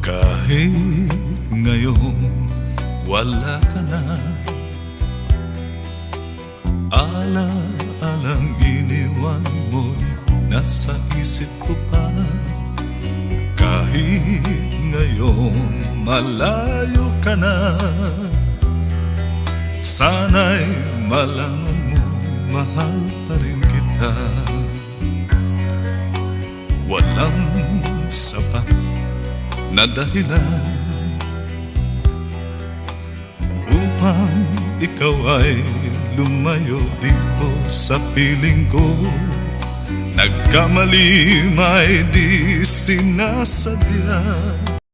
Kahit ngayon wala ka na, ala-alang iniwan mo'y nasa isip ko pa. Kahit ngayon malayo ka na, sana'y malaman mo mahal pa rin kita. Walang sapat na dahilan upang ikaw ay lumayo dito sa piling ko. Nagkamali may di sinasadya.